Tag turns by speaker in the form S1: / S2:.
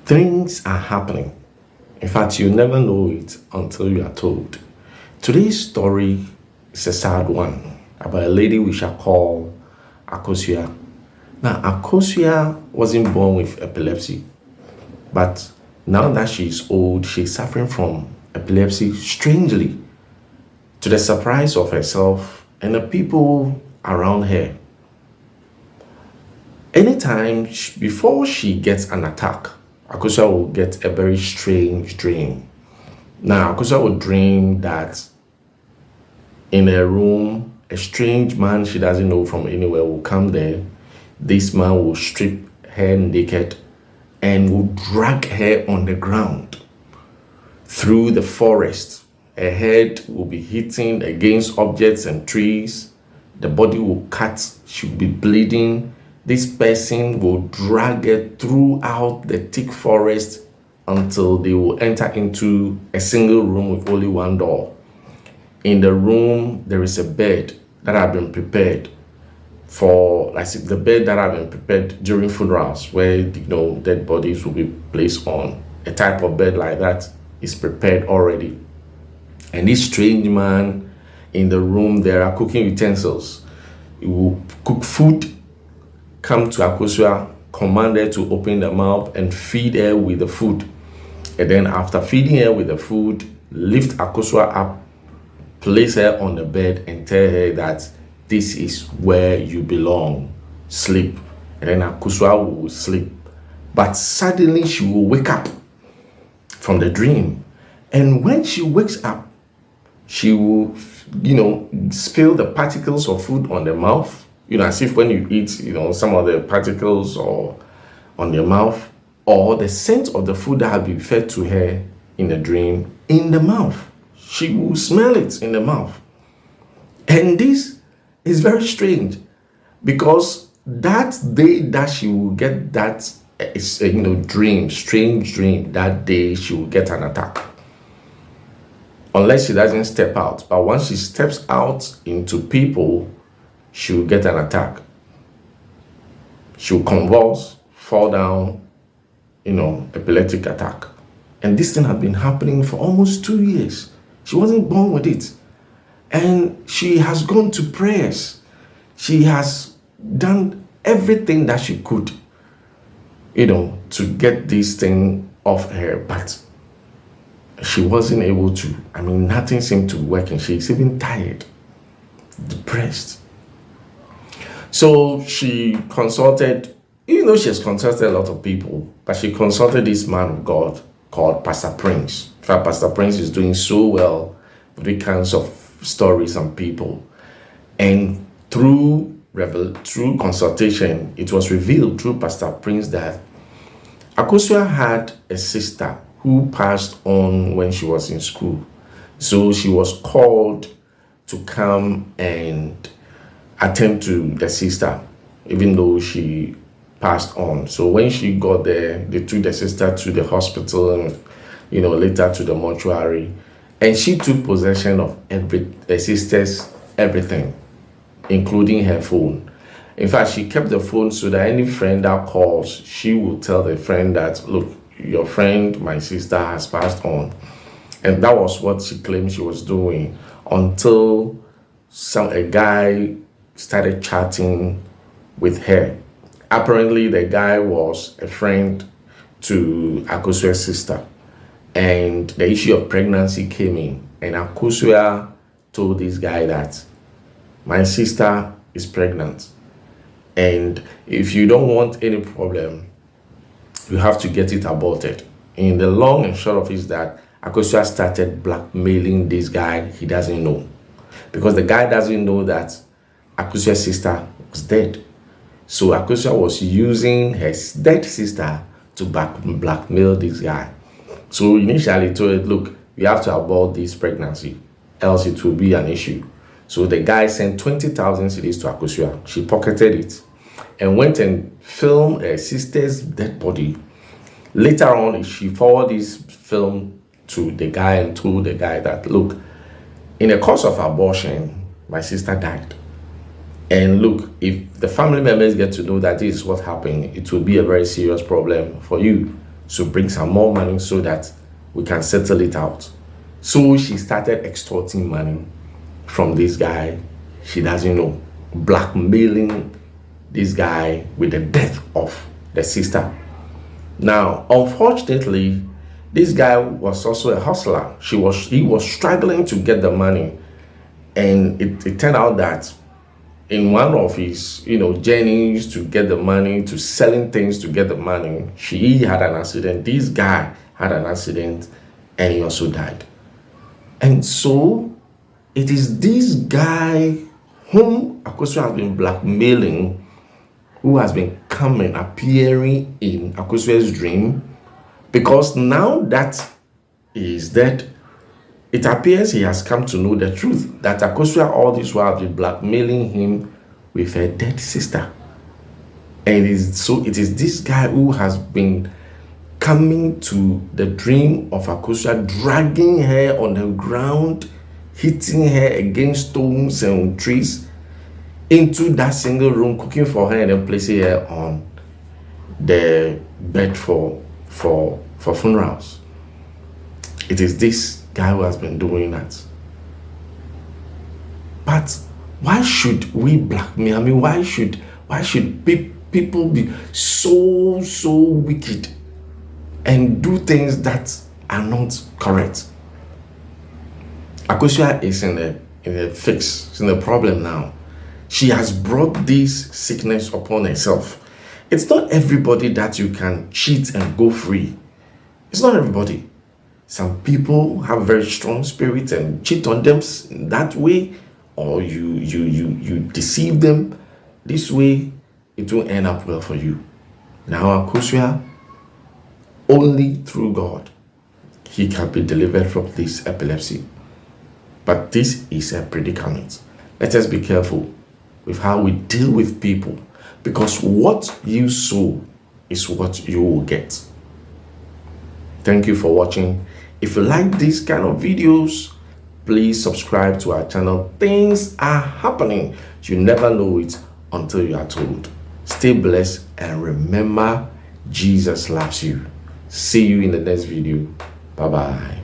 S1: Things are happening. In fact, you never know it until you are told. Today's story is a sad one about a lady we shall call Akosua. Now, Akosua wasn't born with epilepsy, but now that she's old, she's suffering from epilepsy strangely, to the surprise of herself and the people around her. Anytime before she gets an attack, Akosua will get a very strange dream. Now, Akosua will dream that in a room, a strange man she doesn't know from anywhere will come there. This man will strip her naked and will drag her on the ground through the forest. Her head will be hitting against objects and trees. The body will cut. She'll be bleeding. This person will drag her throughout the thick forest until they will enter into a single room with only one door. In the room, there is a bed that had been prepared for, like the bed that had been prepared during funerals, where dead bodies will be placed on. A type of bed like that is prepared already. And this strange man in the room, there are cooking utensils. He will cook food, come to Akosua, command her to open the mouth and feed her with the food. And then after feeding her with the food, lift Akosua up, place her on the bed and tell her that this is where you belong, sleep. And then Akosua will sleep. But suddenly she will wake up from the dream. And when she wakes up, she will, spill the particles of food on the mouth, as if when you eat, some of the particles or on your mouth, or the scent of the food that had been fed to her in the dream in the mouth. She will smell it in the mouth. And this is very strange because that day that she will get that, strange dream, that day she will get an attack. Unless she doesn't step out. But once she steps out into people, she will get an attack. She will convulse, fall down, epileptic attack. And this thing had been happening for almost 2 years. She wasn't born with it. And she has gone to prayers. She has done everything that she could, to get this thing off her. But she wasn't able to. Nothing seemed to work, and she's even tired, depressed. So she consulted, she has consulted a lot of people, but she consulted this man of God called Pastor Prince. In fact, Pastor Prince is doing so well with the kinds of stories and people. And through consultation, it was revealed through Pastor Prince that Akosua had a sister who passed on when she was in school. So she was called to come and attend to the sister, even though she passed on. So when she got there, they took the sister to the hospital and, later to the mortuary. And she took possession of the sister's everything, including her phone. In fact, she kept the phone so that any friend that calls, she will tell the friend that, look, your friend, my sister, has passed on. And that was what she claimed she was doing until a guy started chatting with her. Apparently, the guy was a friend to Akosua's sister. And the issue of pregnancy came in. And Akosua told this guy that my sister is pregnant. And if you don't want any problem, you have to get it aborted. In the long and short of it is that Akosua started blackmailing this guy he doesn't know. Because the guy doesn't know that Akosua's sister was dead. So Akosua was using her dead sister to blackmail this guy. So initially he told her, look, we have to abort this pregnancy, else it will be an issue. So the guy sent 20,000 cedis to Akosua. She pocketed it and went and filmed her sister's dead body. Later on, she forwarded this film to the guy and told the guy that, look, in the course of abortion, my sister died. And look, if the family members get to know that this is what happened, it will be a very serious problem for you. So bring some more money so that we can settle it out. So she started extorting money from this guy she doesn't know, blackmailing this guy with the death of the sister. Now, unfortunately, this guy was also a hustler. He was struggling to get the money, and it turned out that in one of his journeys to get the money, to selling things to get the money, he had an accident. This guy had an accident, and he also died. And so it is this guy whom Akosua has been blackmailing, who has been coming, appearing in Akosua's dream, because now that he is dead, it appears he has come to know the truth that Akosua all this while has been blackmailing him with her dead sister. And it is this guy who has been coming to the dream of Akosua, dragging her on the ground, hitting her against stones and trees, into that single room, cooking for her, and then placing her on the bed for funerals. It is this guy who has been doing that. But why should we blackmail? I mean, why should people be so wicked and do things that are not correct? Akosua is in a fix. It's in a problem now. She has brought this sickness upon herself. It's not everybody that you can cheat and go free. It's not everybody. Some people have very strong spirit and cheat on them that way, or you deceive them this way. It won't end up well for you. Now Akosua, only through God, he can be delivered from this epilepsy. But this is a predicament. Let us be careful with how we deal with people, because what you sow is what you will get. Thank you for watching. If you like these kind of videos, please subscribe to our channel. Things are happening. You never know it until you are told. Stay blessed, and remember, Jesus loves you. See you in the next video. Bye-bye.